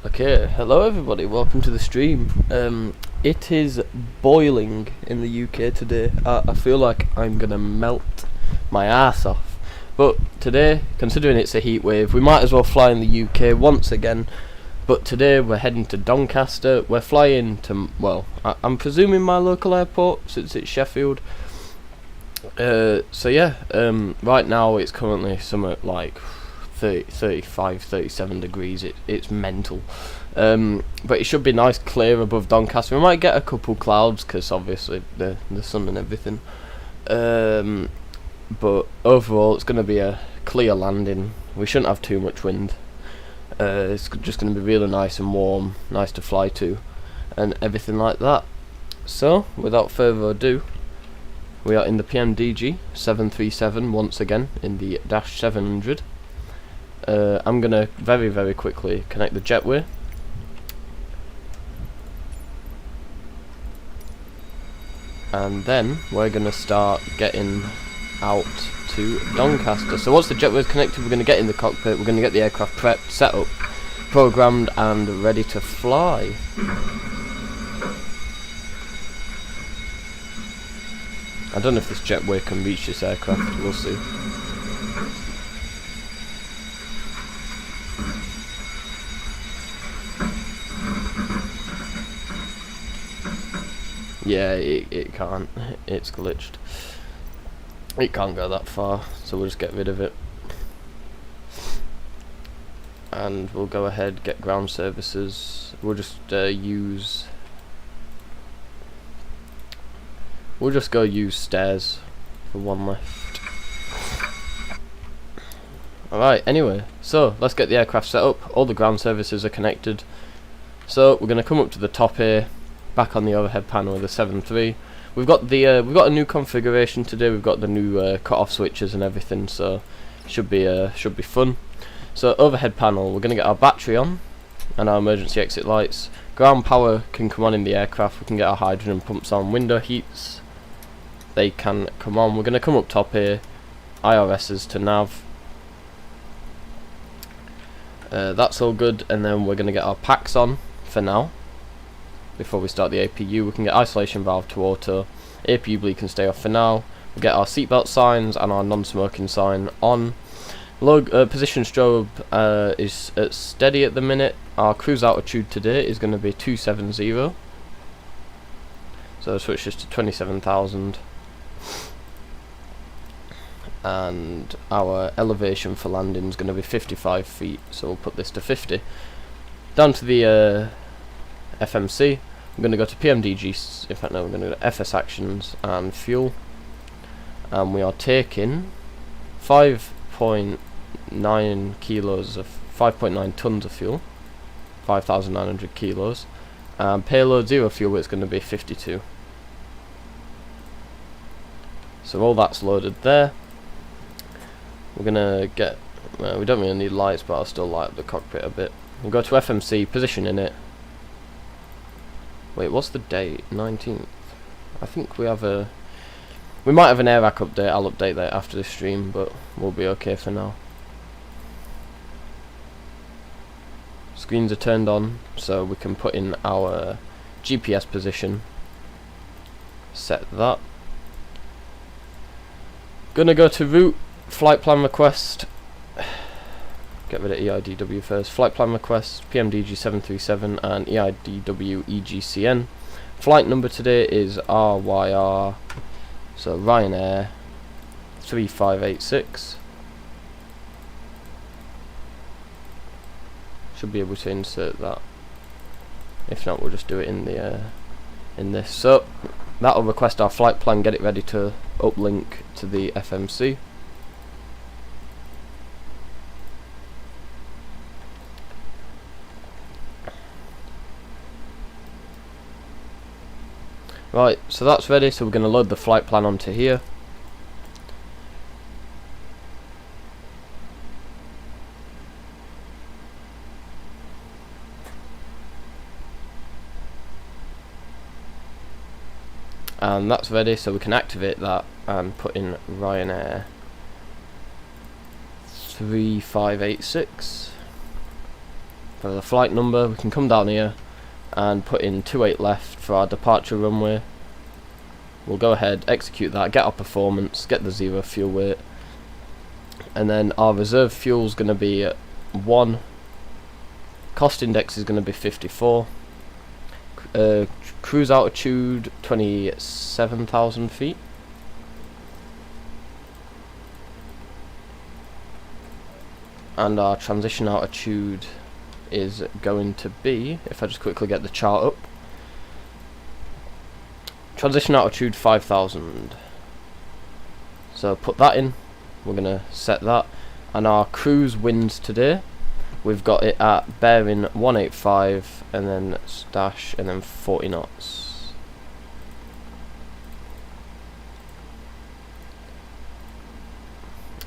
Okay, hello everybody, welcome to the stream. It is boiling in the UK today. I feel like I'm gonna melt my ass off. But today, considering it's a heat wave, we might as well fly in the UK once again. But today we're heading to Doncaster. We're flying to, well, I'm presuming my local airport, since it's Sheffield. So yeah, right now it's currently somewhere like 35, 37 degrees. It's mental. But it should be nice clear above Doncaster. We might get a couple clouds because obviously the sun and everything. But overall it's going to be a clear landing. We shouldn't have too much wind. It's just going to be really nice and warm, nice to fly to and everything like that. So without further ado, we are in the PMDG 737 once again in the Dash 700. I'm gonna very quickly connect the jetway. And then we're gonna start getting out to Doncaster. So once the jetway is connected, we're gonna get in the cockpit, we're gonna get the aircraft prepped, set up, programmed and ready to fly. I don't know if this jetway can reach this aircraft, we'll see. Yeah, it can't. It's glitched. It can't go that far, so we'll just get rid of it. And we'll go ahead, get ground services. We'll just We'll just go use stairs for one left. Alright, anyway, so let's get the aircraft set up. All the ground services are connected. So we're gonna come up to the top here. Back on the overhead panel of the 7.3, we've got a new configuration today. We've got the new cut-off switches and everything, so should be fun. So overhead panel, we're gonna get our battery on and our emergency exit lights. Ground power can come on in the aircraft. We can get our hydrogen pumps on. Window heats, they can come on. We're gonna come up top here. IRSs to nav. That's all good, and then we're gonna get our packs on for now. Before we start the APU, we can get isolation valve to auto. APU bleed can stay off for now. We'll get our seatbelt signs and our non-smoking sign on. Position strobe is at steady at the minute. Our cruise altitude today is going to be 270. So I'll switch this to 27,000. And our elevation for landing is going to be 55 feet. So we'll put this to 50. Down to the FMC. I'm going to go to PMDG, in fact no, we're going to go to FS actions and fuel, and we are taking 5.9 tons of fuel, 5,900 kilos, and payload zero fuel, it's going to be 52. So all that's loaded there. We're going to get, we don't really need lights, but I'll still light up the cockpit a bit. We'll go to FMC, position in it. Wait, what's the date? 19th. I think we have a... We might have an air rack update. I'll update that after the stream, but we'll be okay for now. Screens are turned on, so we can put in our GPS position. Set that. Gonna go to route, flight plan request. Get rid of EIDW first. Flight plan request, PMDG 737 and EIDW EGCN. Flight number today is RYR, so Ryanair 3586. Should be able to insert that. If not, we'll just do it in the in this. So that'll request our flight plan. Get it ready to uplink to the FMC. Right, so that's ready, so we're going to load the flight plan onto here. And that's ready, so we can activate that and put in Ryanair 3586. for the flight number, we can come down here and put in 28 left for our departure runway. We'll go ahead, execute that, get our performance, get the 0 fuel weight, and then our reserve fuel is going to be 1. Cost index is going to be 54. Cruise altitude 27,000 feet. And our transition altitude is going to be, if I just quickly get the chart up, transition altitude 5,000. So put that in, we're going to set that. And our cruise winds today, we've got it at bearing 185 and then dash and then 40 knots.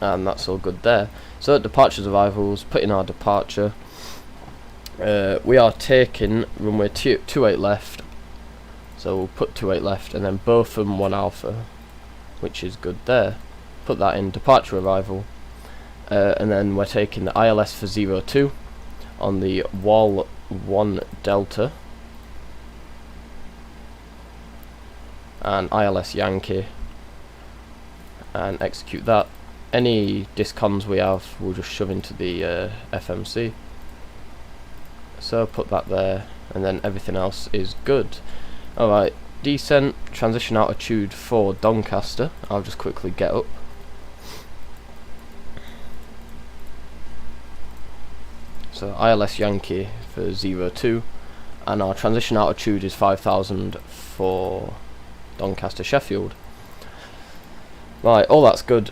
And that's all good there. So departures arrivals, put in our departure. We are taking runway 28 left. So we'll put 28 left and then both from 1 alpha, which is good there. Put that in departure arrival. And then we're taking the ILS for 02 on the wall 1 delta and ILS Yankee, and execute that. Any discons we have we'll just shove into the FMC. So put that there, and then everything else is good. Alright, descent, transition altitude for Doncaster. I'll just quickly get up. So ILS Yankee for 02, and our transition altitude is 5,000 for Doncaster Sheffield. Right, all that's good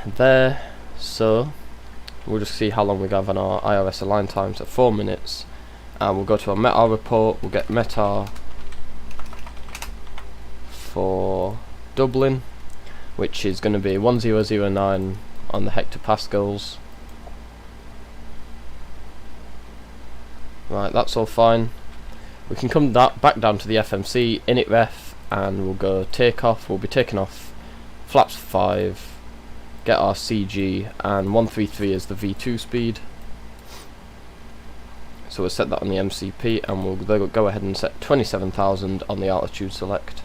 there. So we'll just see how long we have on our IRS align times at 4 minutes, and we'll go to our METAR report. We'll get METAR for Dublin, which is going to be 1009 on the hectopascals. Right, that's all fine. We can come back down to the FMC, init ref, and we'll go take off. We'll be taking off flaps 5, get our CG, and 133 is the V2 speed. So we'll set that on the MCP, and we'll go ahead and set 27,000 on the altitude select.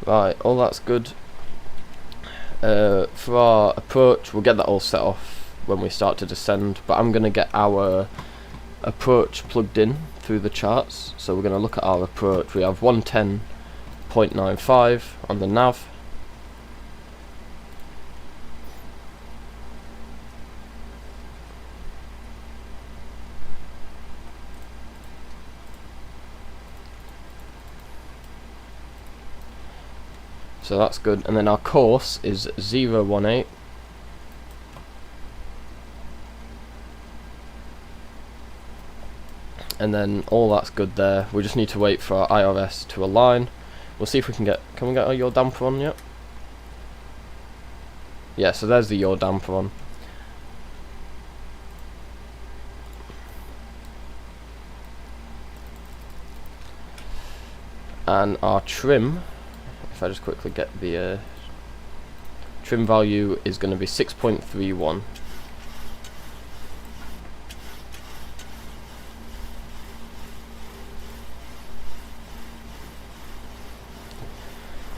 Right, all that's good. For our approach, we'll get that all set off when we start to descend, but I'm going to get our approach plugged in through the charts. So we're going to look at our approach. We have 110.95 on the nav. So that's good, and then our course is 018. And then all that's good there. We just need to wait for our IRS to align. We'll see if we can we get our yaw damper on yet? Yeah, so there's the yaw damper on. And our trim, if I just quickly get the trim value, is going to be 6.31.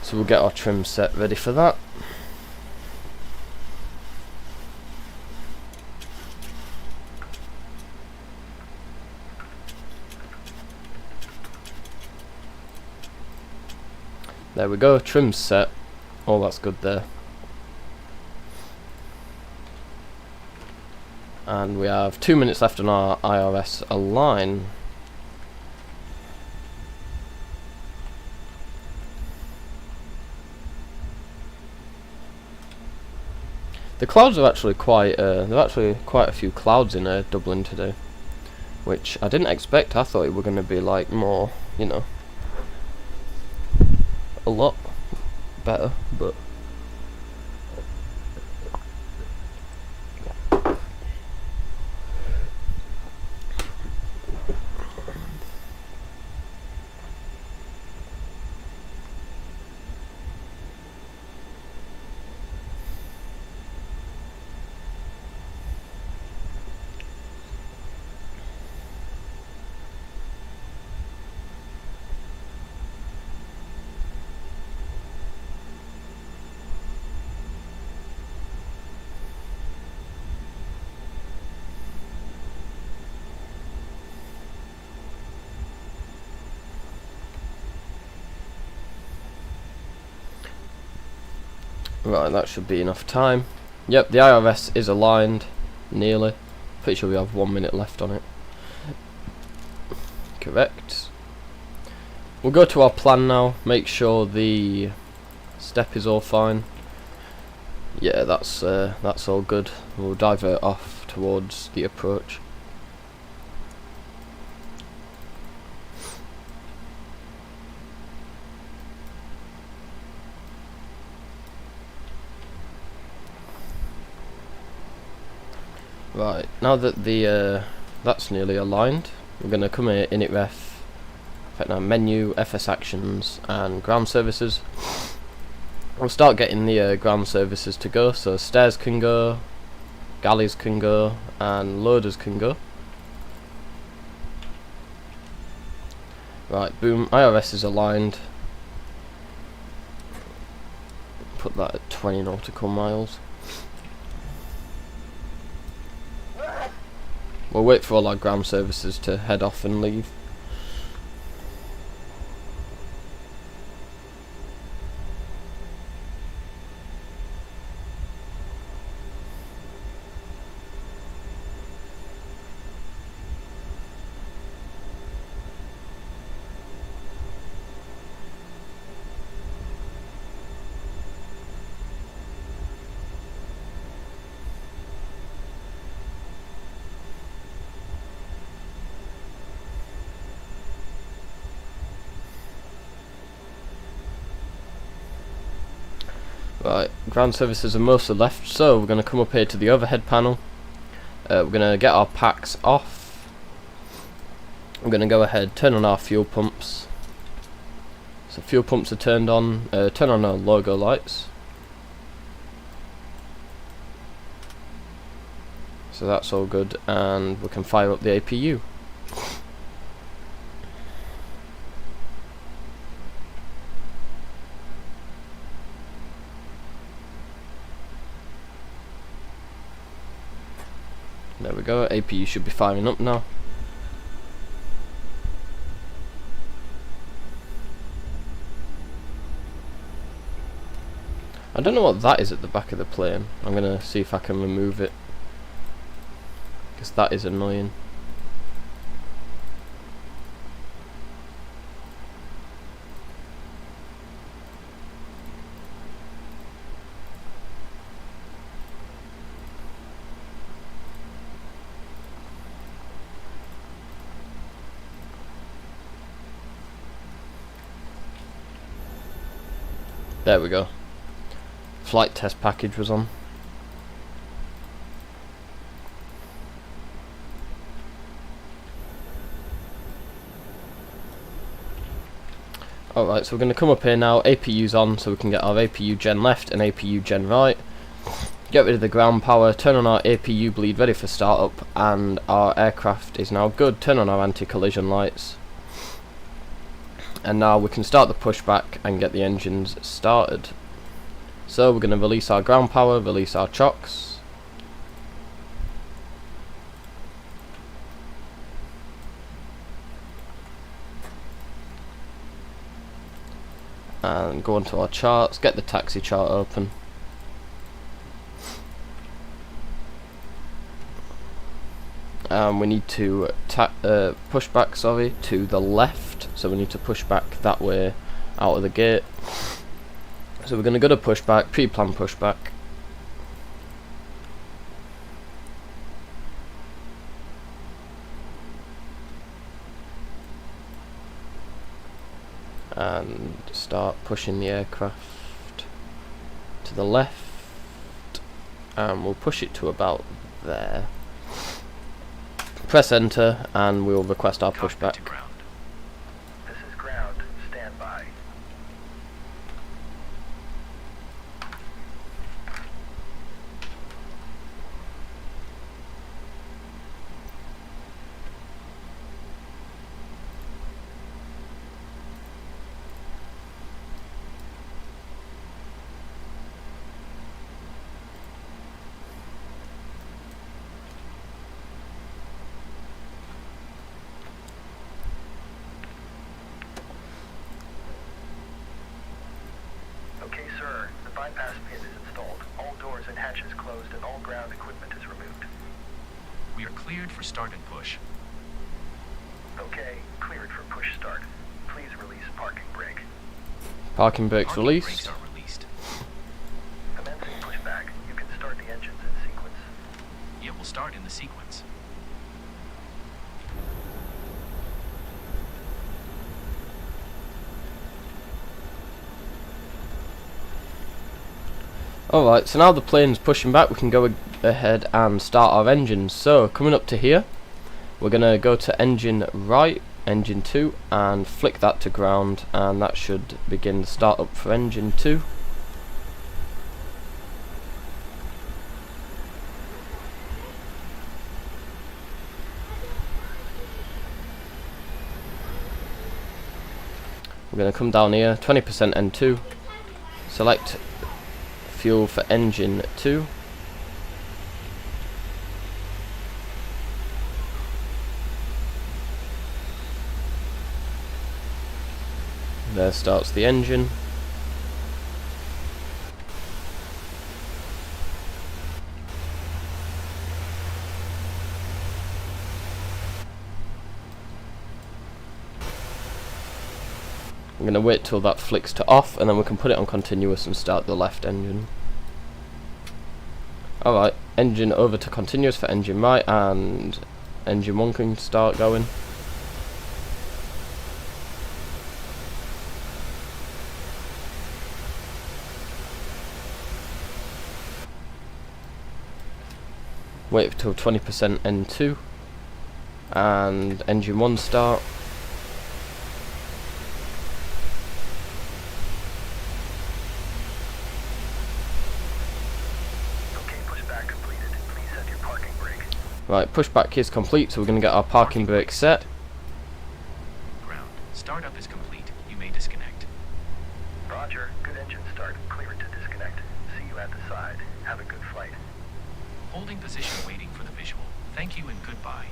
So we'll get our trim set ready for that. There we go, trim set. All that's good there. And we have 2 minutes left on our IRS align. The clouds are actually quite, there are actually quite a few clouds in Dublin today, which I didn't expect. I thought it were going to be like more, you know, a lot better, but Right, that should be enough time. Yep, the IRS is aligned, nearly. Pretty sure we have 1 minute left on it. Correct. We'll go to our plan now, make sure the step is all fine. Yeah, that's all good. We'll divert off towards the approach. Right, now that the that's nearly aligned, we're going to come here, init ref, effect now menu, FS actions, and ground services. We'll start getting the ground services to go, so stairs can go, galleys can go, and loaders can go. Right, boom, IRS is aligned. Put that at 20 nautical miles. We'll wait for all our ground services to head off and leave. Right, ground services are mostly left, so we're going to come up here to the overhead panel. We're going to get our packs off. We're going to go ahead, turn on our fuel pumps. So fuel pumps are turned on, turn on our logo lights. So that's all good, and we can fire up the APU. There we go, APU should be firing up now. I don't know what that is at the back of the plane. I'm gonna see if I can remove it, because that is annoying. There we go. Flight test package was on. Alright, so we're going to come up here now, APU's on, so we can get our APU gen left and APU gen right. Get rid of the ground power, turn on our APU bleed ready for startup, and our aircraft is now good. Turn on our anti-collision lights. And now we can start the pushback and get the engines started. So we're going to release our ground power, release our chocks. And go onto our charts, get the taxi chart open. We need to push back, to the left, so we need to push back that way out of the gate. So we're going to go to pushback, pre-plan pushback. And start pushing the aircraft to the left, and we'll push it to about there. Press enter and we'll request our pushback. This is ground. Stand by. hatch is closed and all ground equipment is removed. We are cleared for start and push. Okay, cleared for push start. Please release parking brake. Parking brakes Parking released. brakes are released. Commencing pushback. You can start the engines in sequence. It will start in the sequence. Alright, so now the plane's pushing back, we can go ahead and start our engines. So, coming up to here, we're going to go to engine right, engine 2, and flick that to ground, and that should begin the start up for engine 2. We're going to come down here, 20% N2, select fuel for engine 2. There starts the engine. I'm going to wait till that flicks to off, and then we can put it on continuous and start the left engine. Alright, engine over to continuous for engine right, and engine 1 can start going. Wait till 20% N2, and engine 1 start. Right, pushback is complete, so we're going to get our parking brake set. Ground. Startup is complete. You may disconnect. Roger. Good engine start. Clear to disconnect. See you at the side. Have a good flight. Holding position waiting for the visual. Thank you and goodbye.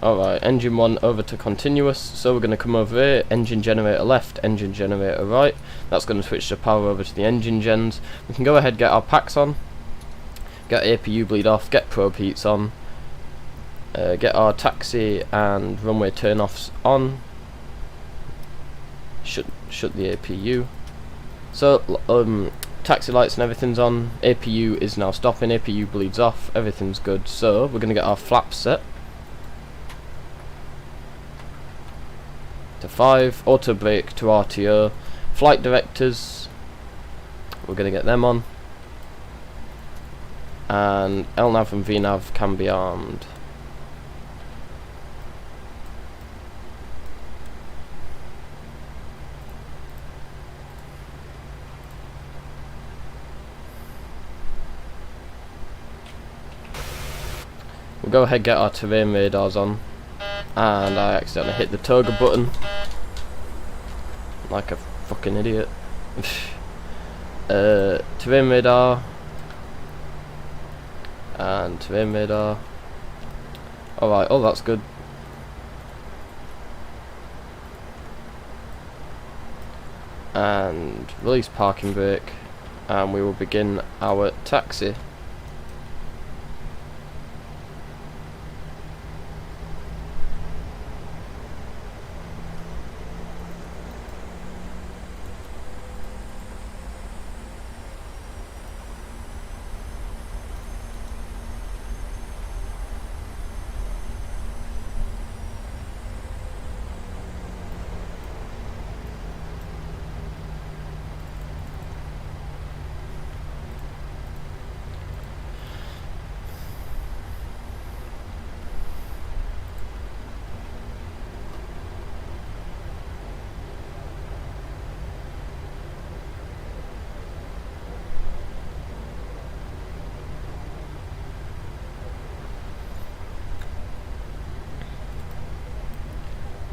Alright, engine 1 over to continuous, so we're going to come over here, engine generator left, engine generator right. That's going to switch the power over to the engine gens. We can go ahead, get our packs on, get APU bleed off, get probe heats on, get our taxi and runway turn-offs on, shut the APU. So, taxi lights and everything's on, APU is now stopping, APU bleeds off, everything's good. So, we're going to get our flaps set to 5, auto brake to RTO, flight directors, we're going to get them on, and LNAV and VNAV can be armed. We'll go ahead, get our terrain radars on, and I accidentally hit the toga button like a fucking idiot. Terrain radar and terrain radar. Alright, oh that's good. And release parking brake, and we will begin our taxi.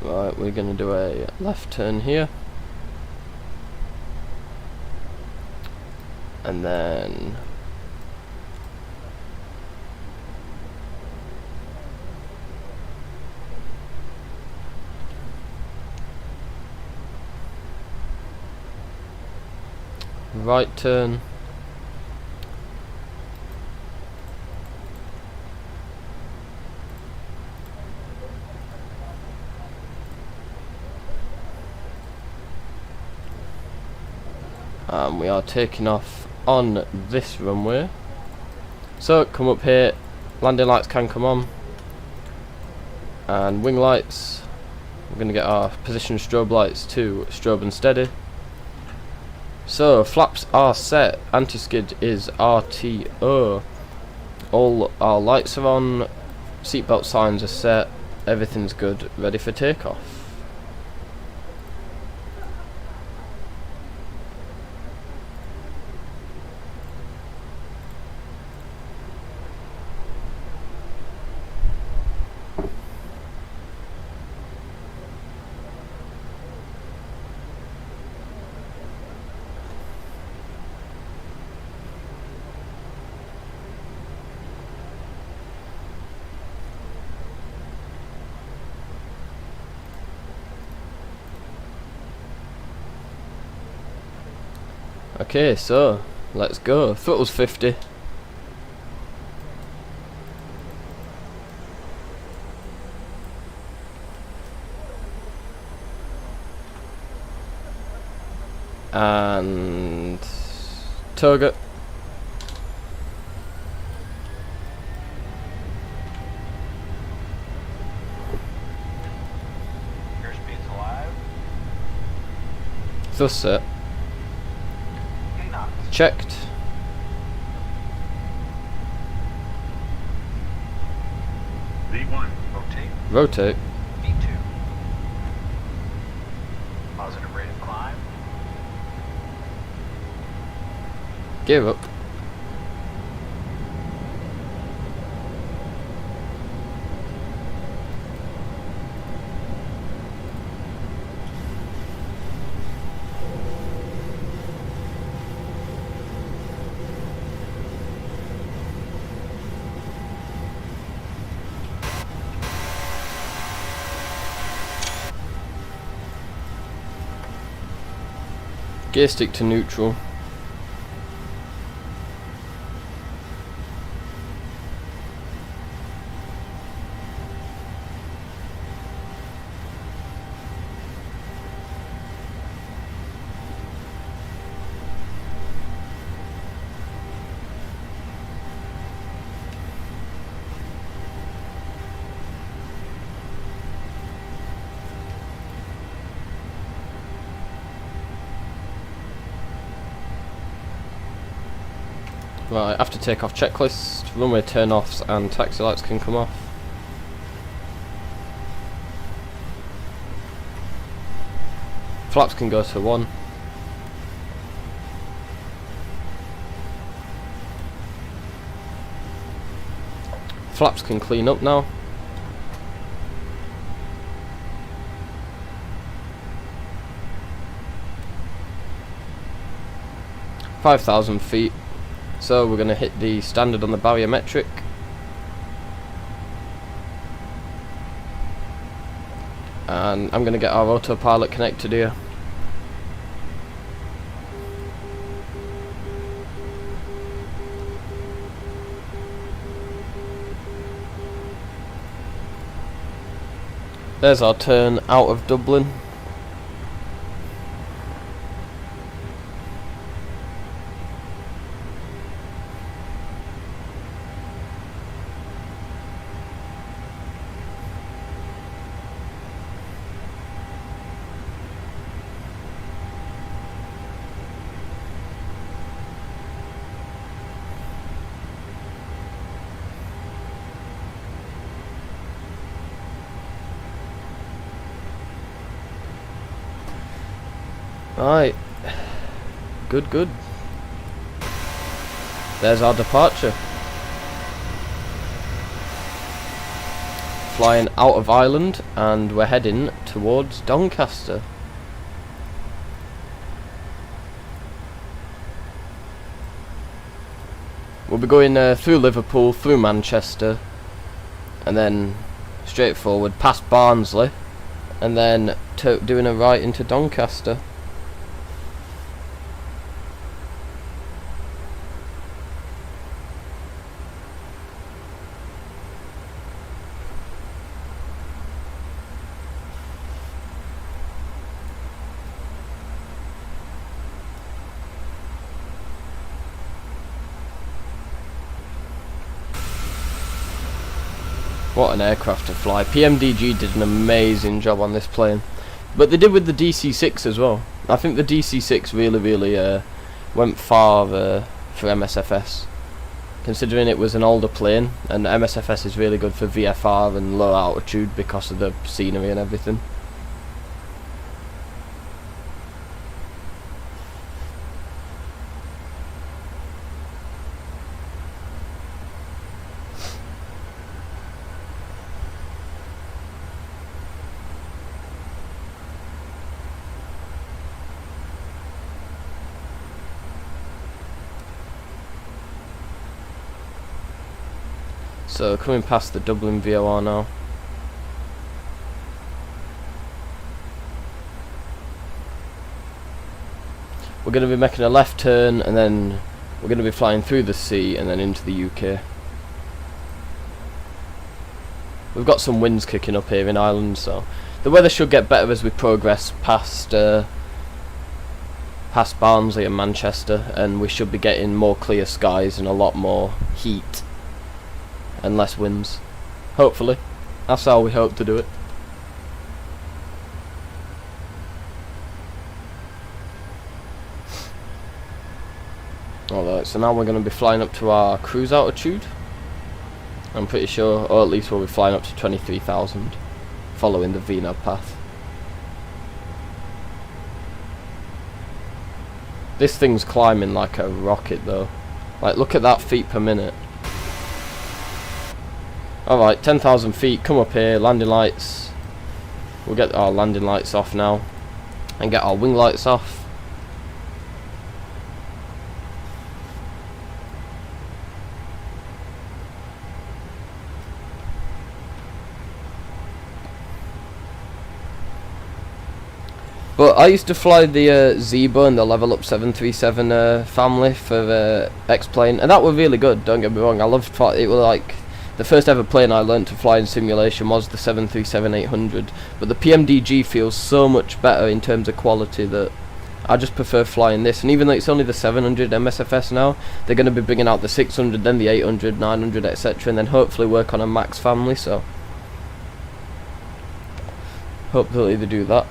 Right, we're going to do a left turn here, and then right turn. And we are taking off on this runway. So come up here, landing lights can come on, and wing lights. We're going to get our position strobe lights to strobe and steady. So flaps are set, anti-skid is RTO, all our lights are on, seatbelt signs are set, everything's good, ready for takeoff. Okay, so let's go. Throttle's 50. And target. Airspeed's alive. Thrust set. Checked. V1, rotate. Rotate. V2. Positive rate of climb. Gear up. Gear stick to neutral. Right, after takeoff checklist, runway turn-offs and taxi lights can come off. Flaps can go to 1. Flaps can clean up now. (5,000 feet). So we're going to hit the standard on the barriometric. And I'm going to get our autopilot connected here. There's our turn out of Dublin. Right, good. There's our departure. Flying out of Ireland, and we're heading towards Doncaster. We'll be going through Liverpool, through Manchester, and then straight forward past Barnsley, and then doing a right into Doncaster. What an aircraft to fly. PMDG did an amazing job on this plane. But they did with the DC-6 as well. I think the DC-6 really went far for MSFS. Considering it was an older plane, and MSFS is really good for VFR and low altitude because of the scenery and everything. So coming past the Dublin VOR now. We're going to be making a left turn, and then we're going to be flying through the sea and then into the UK. We've got some winds kicking up here in Ireland, so the weather should get better as we progress past past Barnsley and Manchester, and we should be getting more clear skies and a lot more heat and less winds. Hopefully. That's how we hope to do it. Alright, so now we're going to be flying up to our cruise altitude. I'm pretty sure, or at least we'll be flying up to 23,000, following the VNAV path. This thing's climbing like a rocket though. Like, look at that feet per minute. Alright, 10,000 feet, come up here, landing lights. We'll get our landing lights off now, and get our wing lights off. But I used to fly the Zebo and the Level Up 737 family for X-Plane, and that were really good, don't get me wrong. I loved it. Was like the first ever plane I learned to fly in simulation was the 737-800, but the PMDG feels so much better in terms of quality that I just prefer flying this. And even though it's only the 700 MSFS now, they're going to be bringing out the 600, then the 800, 900, etc., and then hopefully work on a Max family, so hopefully they do that.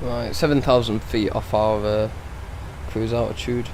Right, 7,000 feet off our cruise altitude.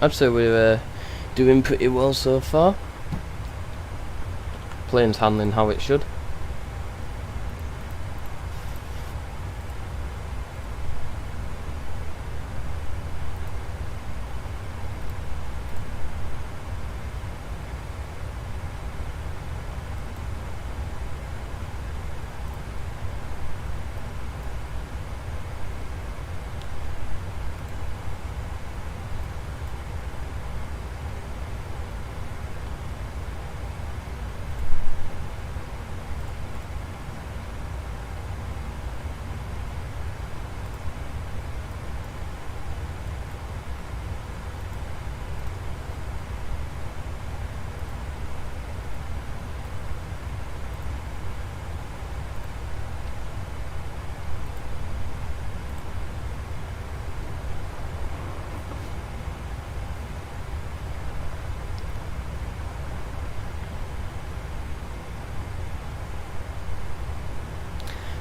I'd say we're doing pretty well so far. Plane's handling how it should.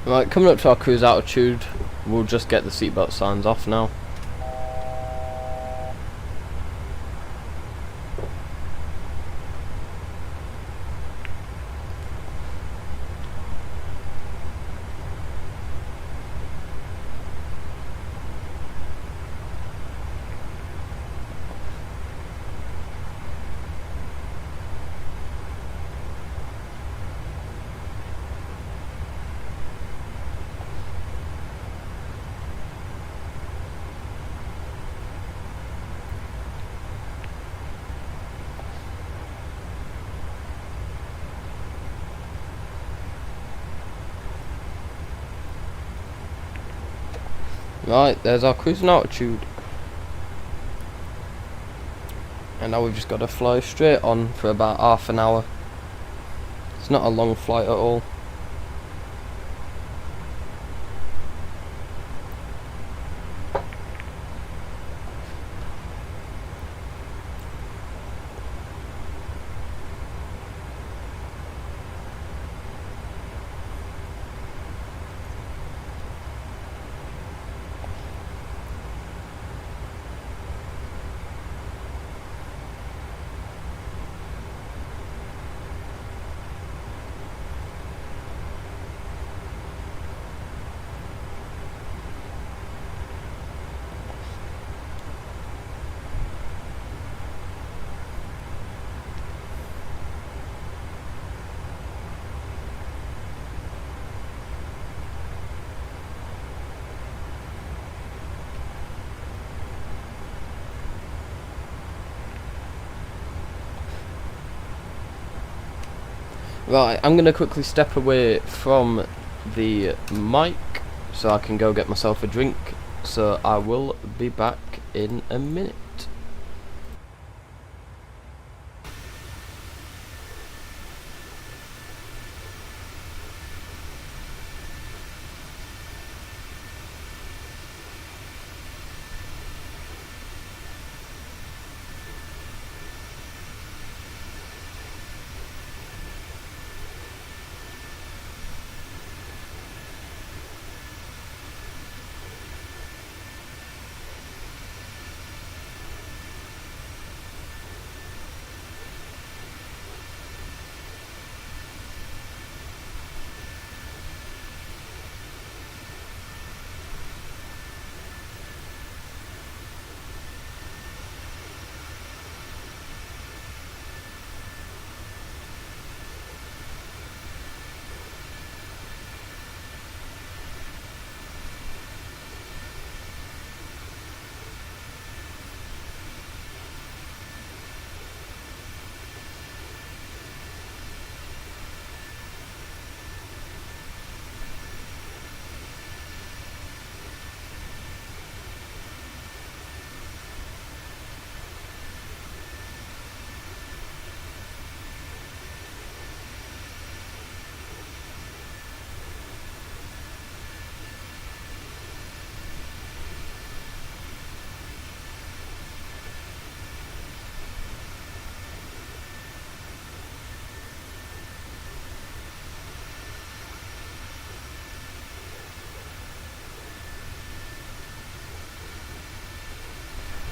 Right, coming up to our cruise altitude, we'll just get the seatbelt signs off now. Right, there's our cruising altitude. And now we've just got to fly straight on for about half an hour. It's not a long flight at all. Right, I'm going to quickly step away from the mic so I can go get myself a drink. So I will be back in a minute.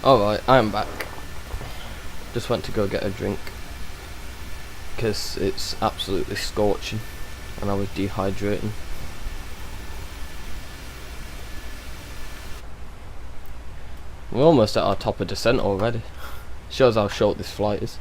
Alright, I am back. Just went to go get a drink because it's absolutely scorching and I was dehydrating. We're almost at our top of descent already. Shows how short this flight is.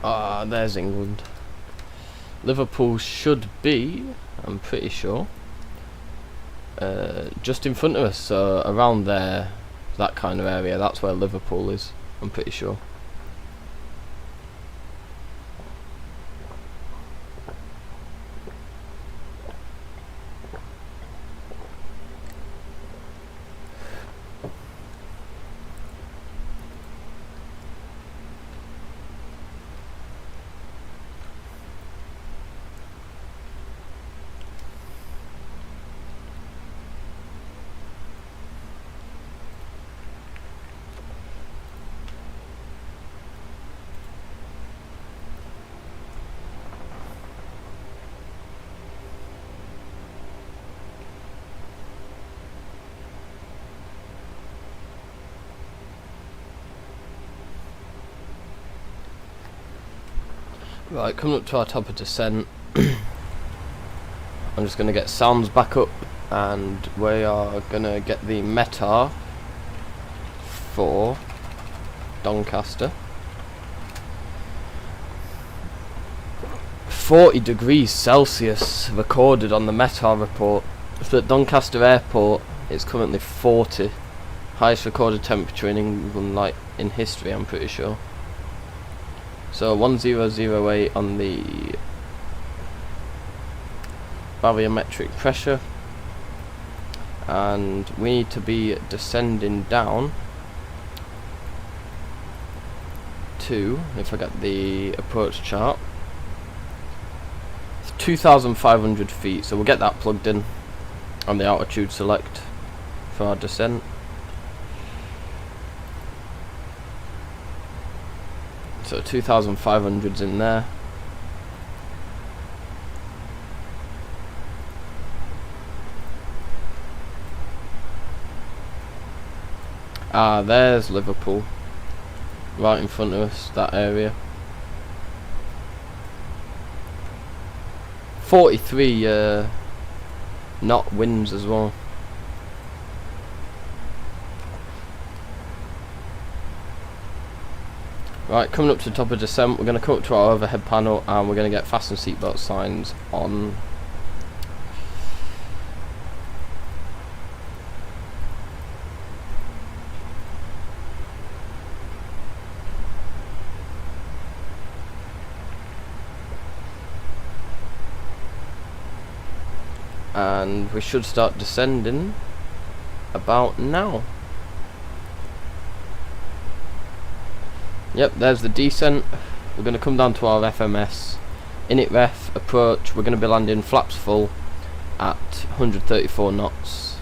Ah, there's England. Liverpool should be, I'm pretty sure, just in front of us, so around there, that kind of area, that's where Liverpool is, I'm pretty sure. Right, coming up to our top of descent. I'm just going to get sounds back up and we are going to get the METAR for Doncaster. 40 degrees Celsius recorded on the METAR report. So at Doncaster Airport it's currently 40. Highest recorded temperature in England, like in history, I'm pretty sure. So 1008 on the barometric pressure, and we need to be descending down to, if I get the approach chart, 2,500 feet, so we'll get that plugged in on the altitude select for our descent. So 2,500's in there. Ah, there's Liverpool, right in front of us, that area. 43 knot winds as well. Right, coming up to the top of descent, we're going to come up to our overhead panel and we're going to get fasten seatbelt signs on. And we should start descending about now. Yep, there's the descent. We're going to come down to our FMS. Init ref, approach, we're going to be landing flaps full at 134 knots.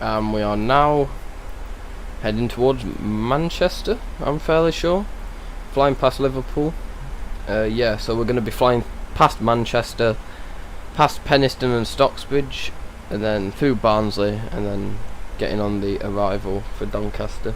We are now heading towards Manchester, I'm fairly sure. Flying past Liverpool. Yeah, so we're going to be flying past Manchester, past Penistone and Stocksbridge, and then through Barnsley, and then getting on the arrival for Doncaster.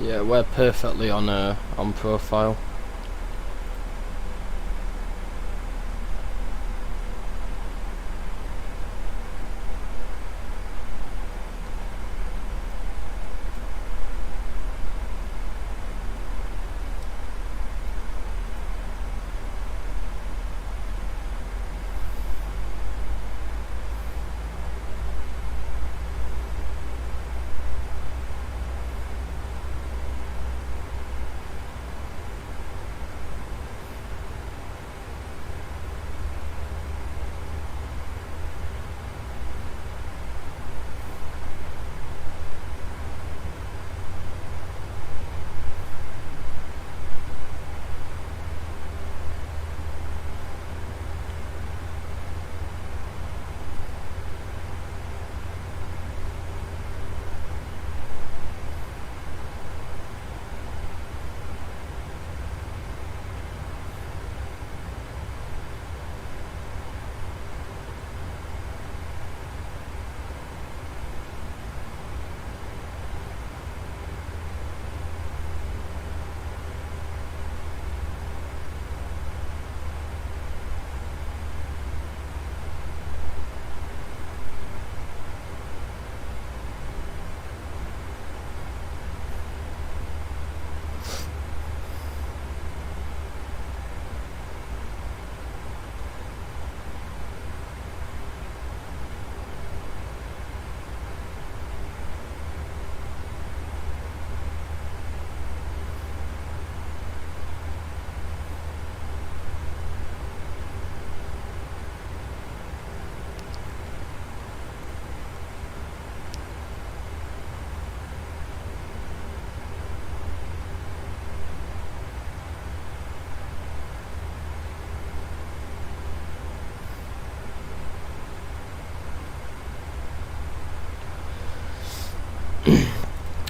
Yeah, we're perfectly on profile.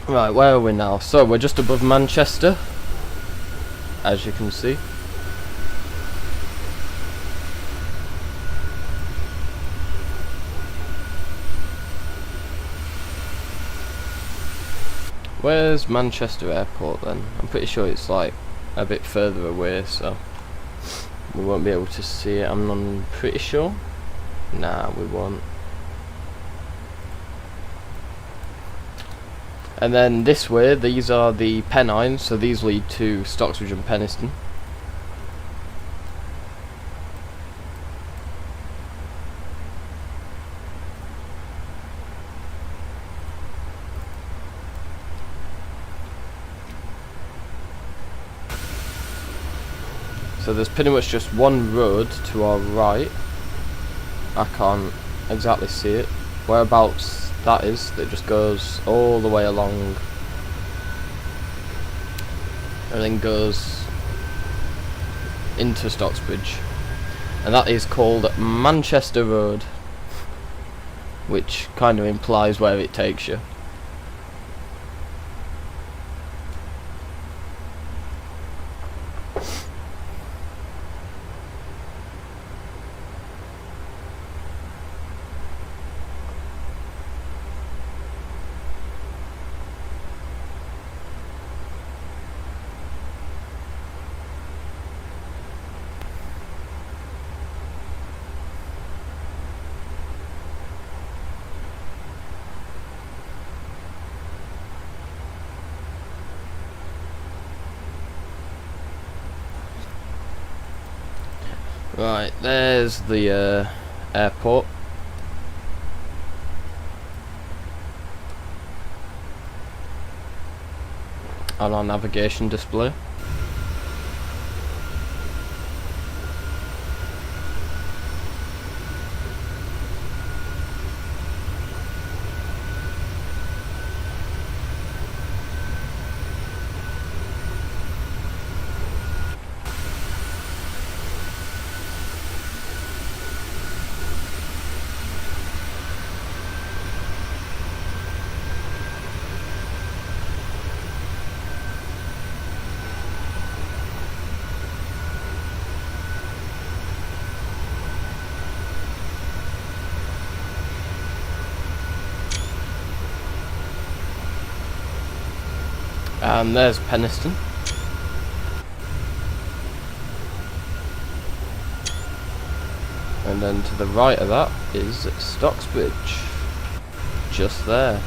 Right, where are we now? So we're just above Manchester, as you can see. Where's Manchester Airport then? I'm pretty sure it's like a bit further away, so We won't be able to see it, I'm pretty sure. Nah, we won't. And then this way, these are the Pennines, so these lead to Stocksbridge and Penistone. So there's pretty much just one road to our right. I can't exactly see it. Whereabouts that is, that just goes all the way along and then goes into Stocksbridge. And that is called Manchester Road, which kind of implies where it takes you. Right, there's the airport. On our navigation display. And there's Penistone. And then to the right of that is Stocksbridge. Just there.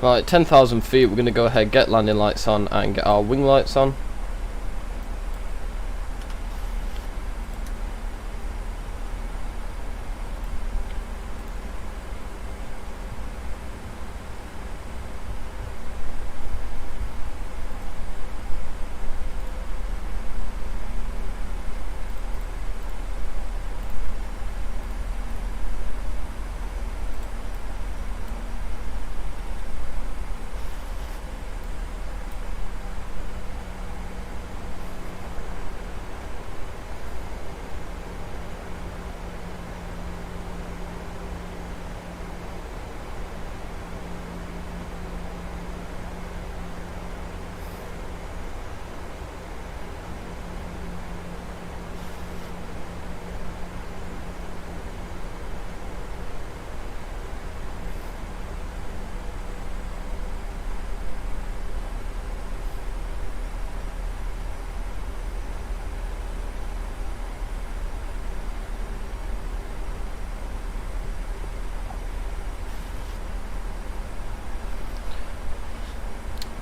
Right, 10,000 feet, we're going to go ahead, get landing lights on and get our wing lights on.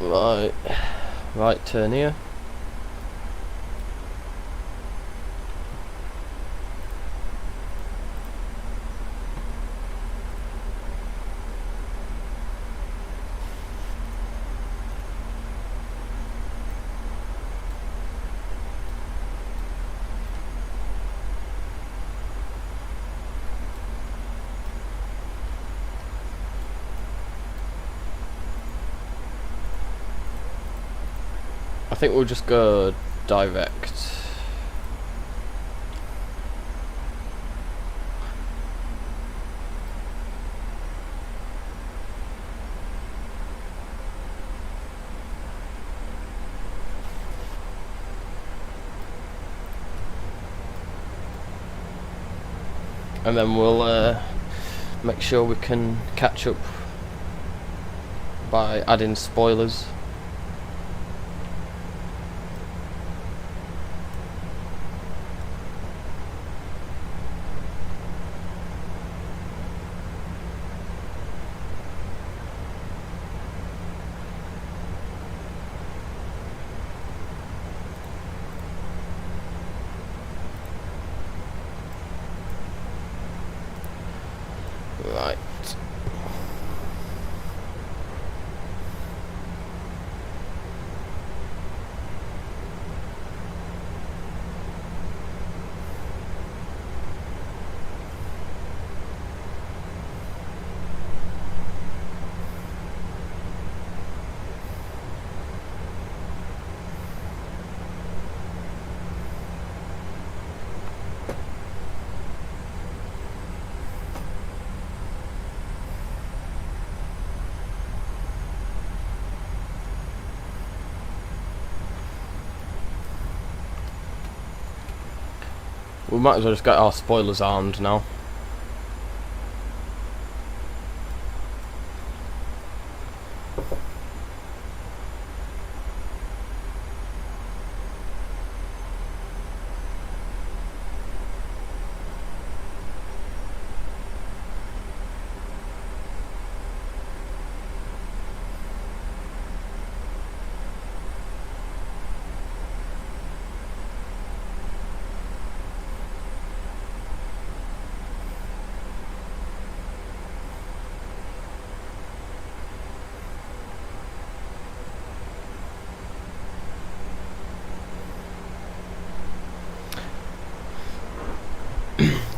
Right turn here. I think we'll just go direct. And then we'll make sure we can catch up by adding spoilers. Right. We might as well just get our spoilers armed now.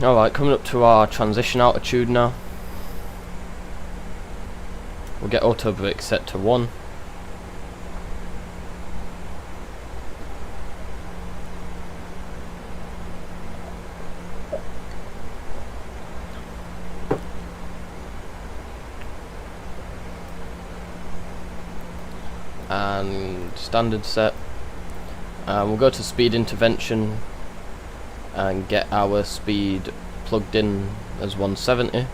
Alright, coming up to our transition altitude now. We'll get auto brake set to 1. And standard set. We'll go to speed intervention and get our speed plugged in as 170.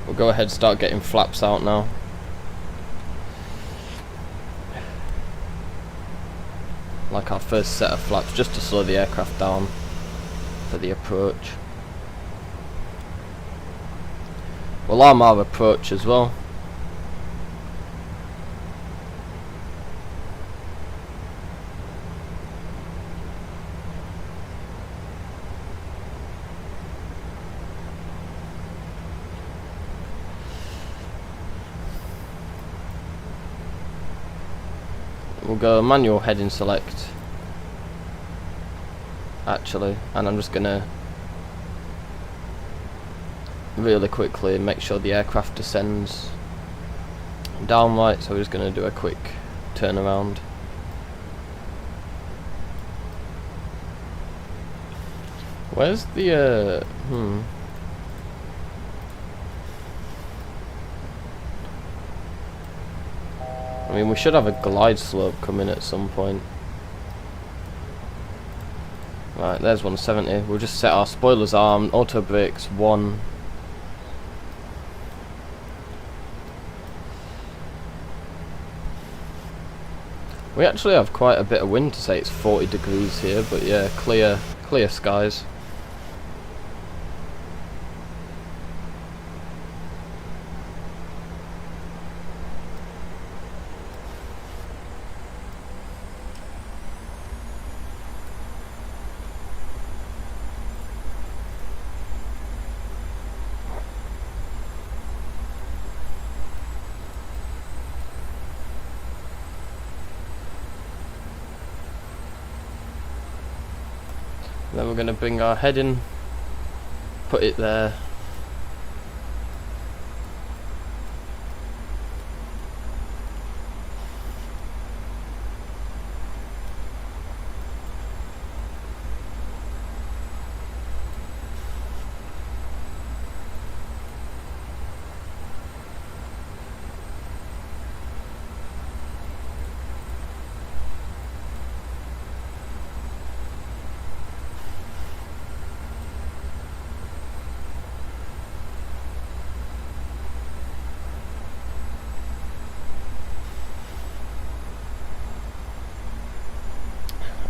We'll go ahead and start getting flaps out now. Like our first set of flaps, just to slow the aircraft down for the approach. We'll arm our approach as well. We'll go manual heading select actually, and I'm just gonna really quickly make sure the aircraft descends down right, so we're just gonna do a quick turnaround. Where's the I mean, we should have a glide slope coming at some point. Right, there's 170. We'll just set our spoilers armed, auto brakes 1. We actually have quite a bit of wind to say it's 40 degrees here, but yeah, clear skies. Then we're going to bring our head in, put it there.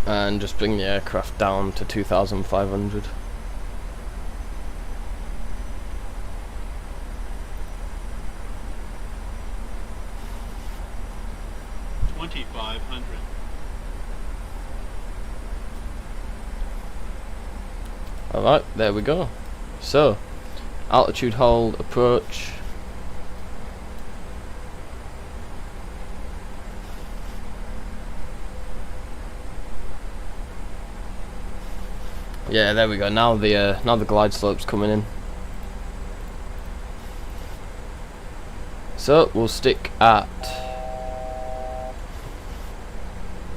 And just bring the aircraft down to 2,500. Alright, there we go. So, altitude hold, approach. Yeah, there we go. Now the glide slope's coming in. So we'll stick at.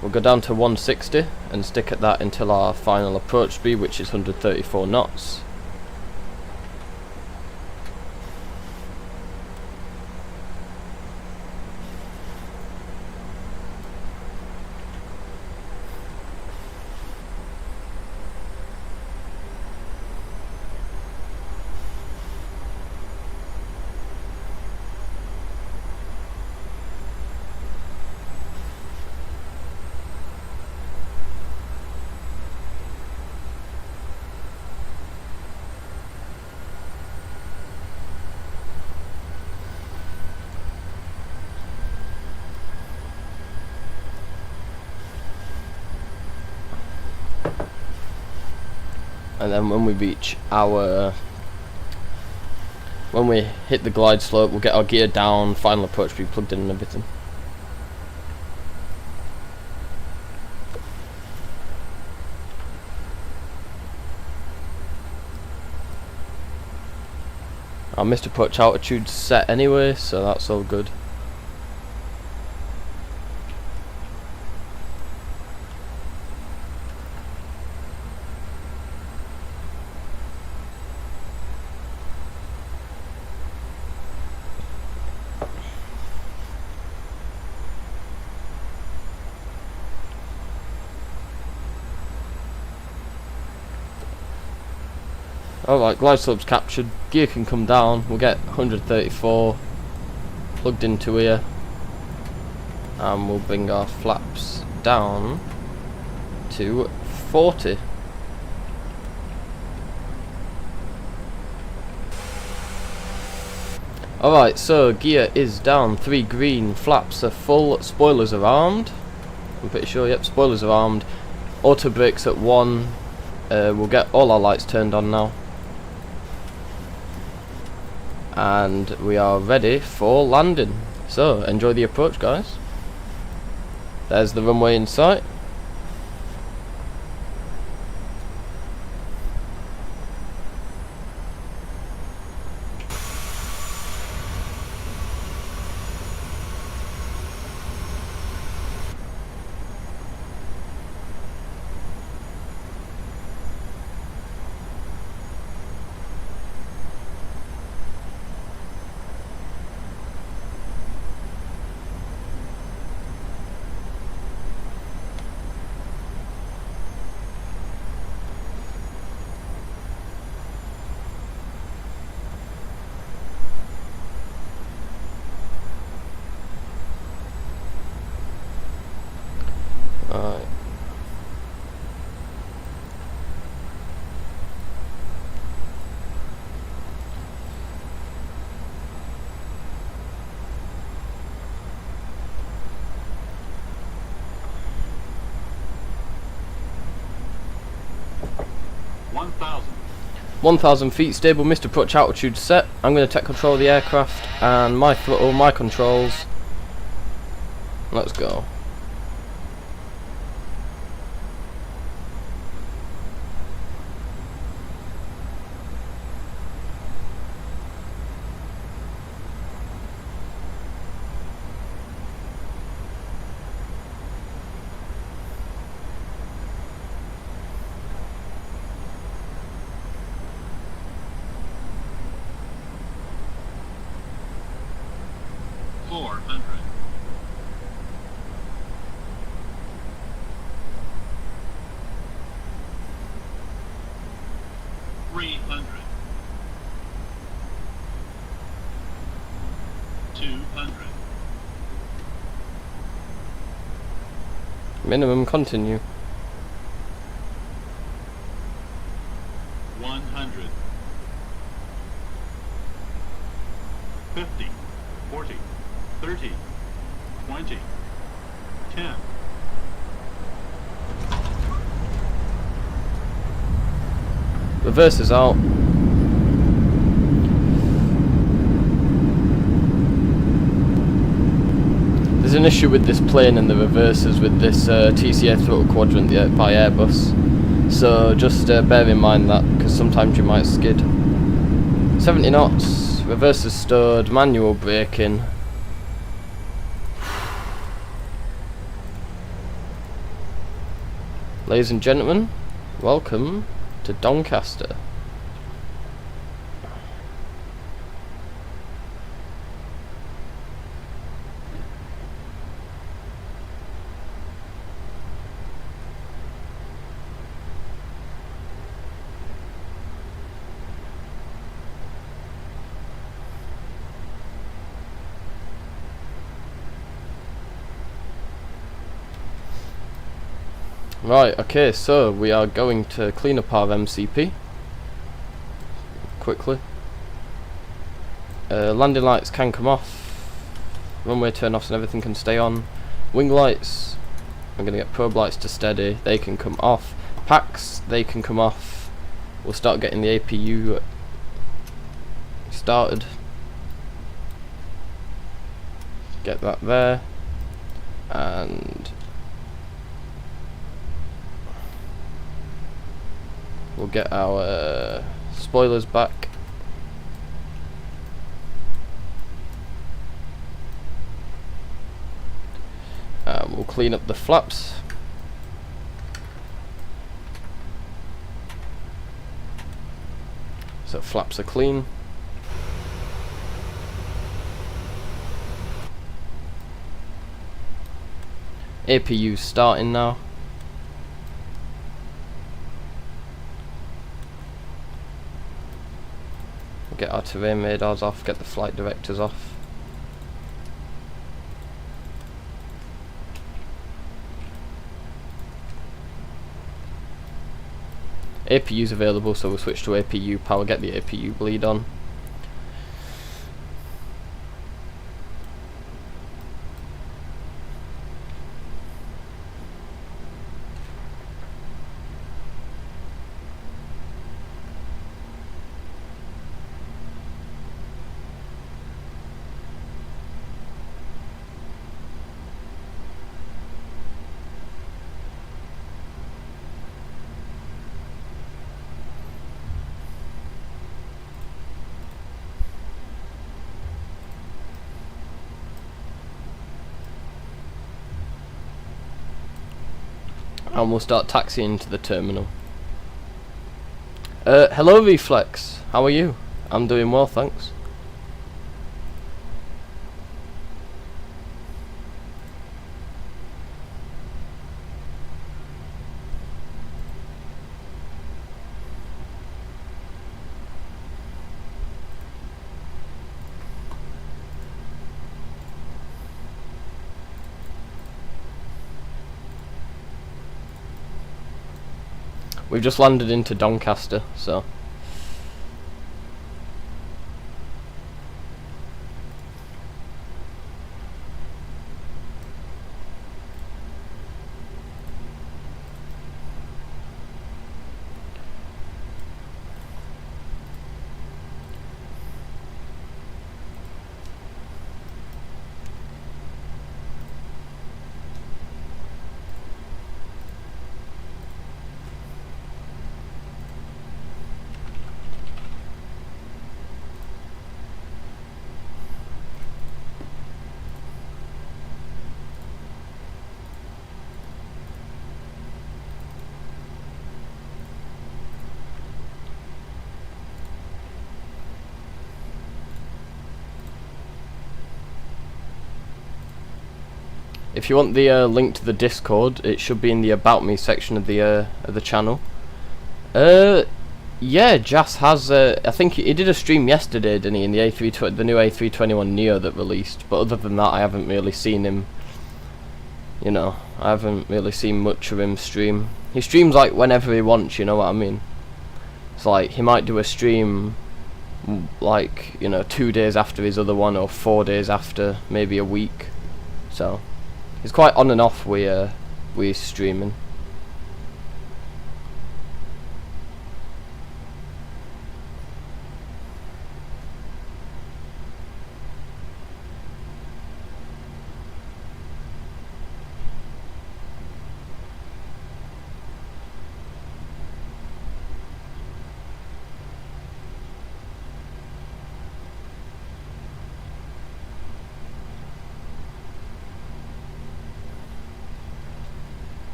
We'll go down to 160 and stick at that until our final approach speed, which is 134 knots. And then when we reach our, when we hit the glide slope, we'll get our gear down, final approach speed plugged in and everything. Our missed approach altitude's set anyway, so that's all good. Alright, glide slope's captured, gear can come down, we'll get 134 plugged into here, and we'll bring our flaps down to 40. Alright, so gear is down, 3 green, flaps are full, spoilers are armed, I'm pretty sure, yep, spoilers are armed, auto brakes at 1, we'll get all our lights turned on now. And we are ready for landing. So enjoy the approach, guys. There's the runway in sight. 1,000. 1,000 feet, stable missed approach altitude set. I'm going to take control of the aircraft and my throttle, my controls. Let's go. Minimum continue. 100. 50. 40. 30. 20. 10. Reverse is out. There's an issue with this plane and the reversers with this TCA throttle quadrant by Airbus, so just bear in mind that, because sometimes you might skid. 70 knots, reversers stowed, manual braking. Ladies and gentlemen, welcome to Doncaster. Right, okay, so we are going to clean up our MCP quickly. Landing lights can come off, runway turn-offs and everything can stay on. Wing lights, I'm going to get probe lights to steady, they can come off. Packs, they can come off. We'll start getting the APU started. Get that there, and we'll get our spoilers back. We'll clean up the flaps. So flaps are clean. APU starting now. Get our terrain radars off, get the flight directors off. APU's available, so we'll switch to APU power, get the APU bleed on. And we'll start taxiing to the terminal. Hello Reflex, how are you? I'm doing well, thanks. We've just landed into Doncaster, so if you want the link to the Discord, it should be in the About Me section of the channel. Yeah, Jas has. I think he did a stream yesterday, didn't he? In the the new A321 Neo that released. But other than that, I haven't really seen him. You know, I haven't really seen much of him stream. He streams like whenever he wants. You know what I mean? It's like he might do a stream, like, you know, 2 days after his other one, or 4 days after, maybe a week. So he's quite on and off with streaming.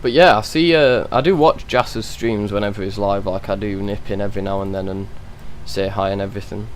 But yeah, I see. I do watch Jas's streams whenever he's live. Like, I do nip in every now and then and say hi and everything.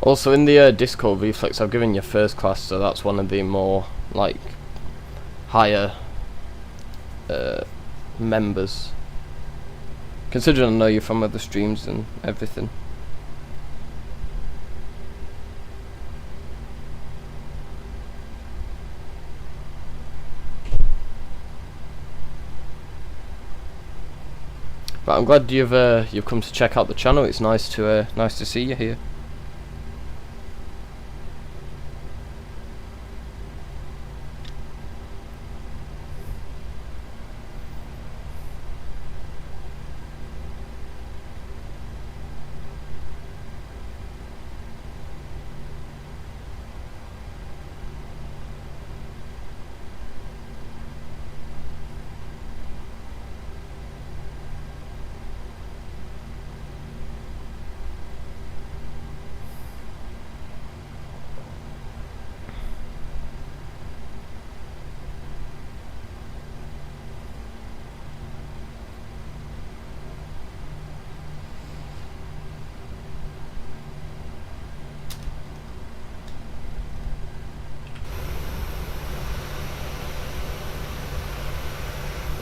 Also, in the Discord reflex, I've given you first class, so that's one of the more, like, higher members. Considering I know you from other streams and everything. But I'm glad you've come to check out the channel. It's nice to see you here.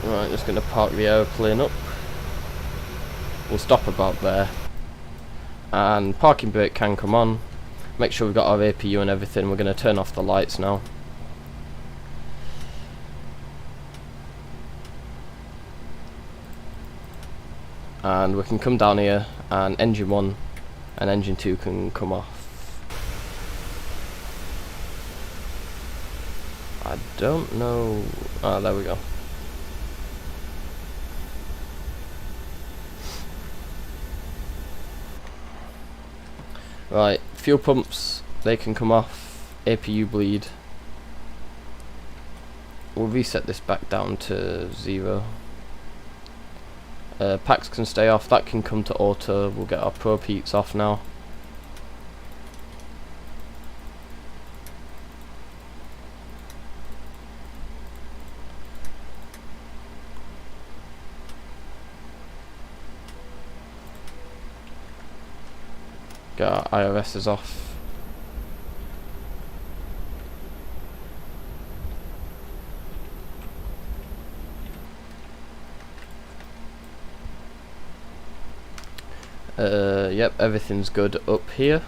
Right, just going to park the aeroplane up. We'll stop about there. And parking brake can come on. Make sure we've got our APU and everything. We're going to turn off the lights now. And we can come down here, and engine 1 and engine 2 can come off. I don't know. Ah, there we go. Right, fuel pumps, they can come off. APU bleed. We'll reset this back down to 0. Packs can stay off, that can come to auto. We'll get our probe heats off now. Get our IRSs off. Yep, everything's good up here.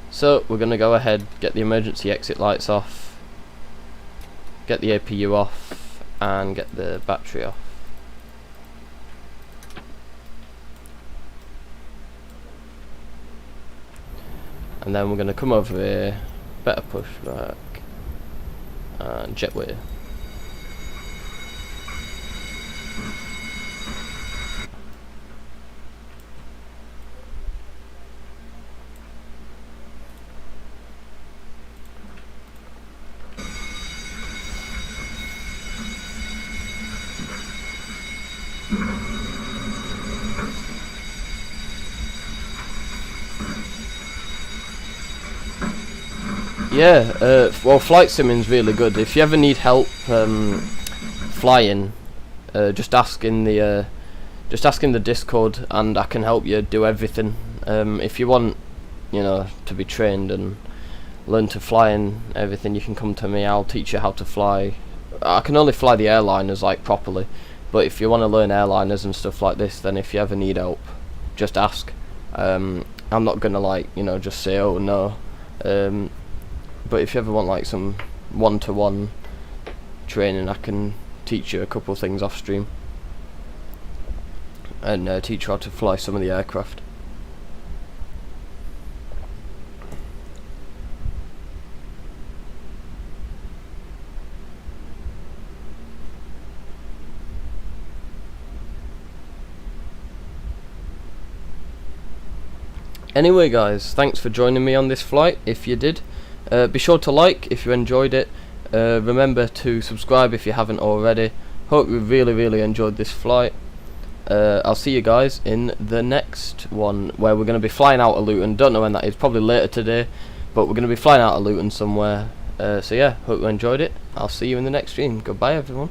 So we're gonna go ahead, get the emergency exit lights off, get the APU off, and get the battery off. And then we're going to come over here, better push back, and jetway. Yeah, well, flight simming's really good. If you ever need help flying, just ask in the Discord, and I can help you do everything. If you want, you know, to be trained and learn to fly and everything, you can come to me. I'll teach you how to fly. I can only fly the airliners like properly, but if you want to learn airliners and stuff like this, then if you ever need help, just ask. I'm not gonna, like, you know, just say oh no. But if you ever want like some one-to-one training, I can teach you a couple things off stream and teach you how to fly some of the aircraft. Anyway guys, thanks for joining me on this flight. If you did, be sure to like if you enjoyed it. Remember to subscribe if you haven't already. Hope you really enjoyed this flight. I'll see you guys in the next one, where we're going to be flying out of Luton. Don't know when that is, probably later today, but we're going to be flying out of Luton somewhere. So yeah, hope you enjoyed it. I'll see you in the next stream. Goodbye everyone.